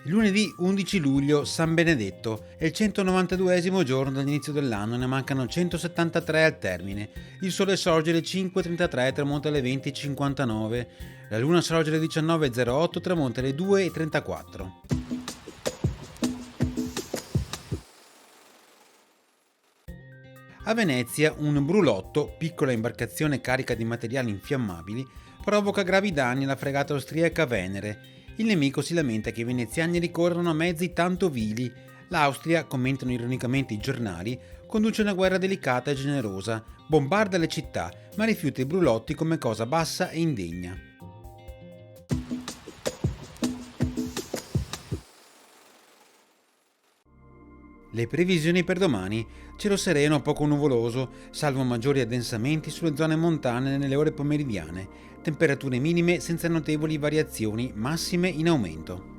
Lunedì 11 luglio, San Benedetto, è il 192esimo giorno dall'inizio dell'anno, ne mancano 173 al termine. Il sole sorge alle 5.33 e tramonta alle 20.59. La luna sorge alle 19.08 e tramonta alle 2.34. A Venezia un brulotto, piccola imbarcazione carica di materiali infiammabili, provoca gravi danni alla fregata austriaca Venere. Il nemico si lamenta che i veneziani ricorrono a mezzi tanto vili. L'Austria, commentano ironicamente i giornali, conduce una guerra delicata e generosa, bombarda le città, ma rifiuta i brulotti come cosa bassa e indegna. Le previsioni per domani: cielo sereno poco nuvoloso, salvo maggiori addensamenti sulle zone montane nelle ore pomeridiane, temperature minime senza notevoli variazioni, massime in aumento.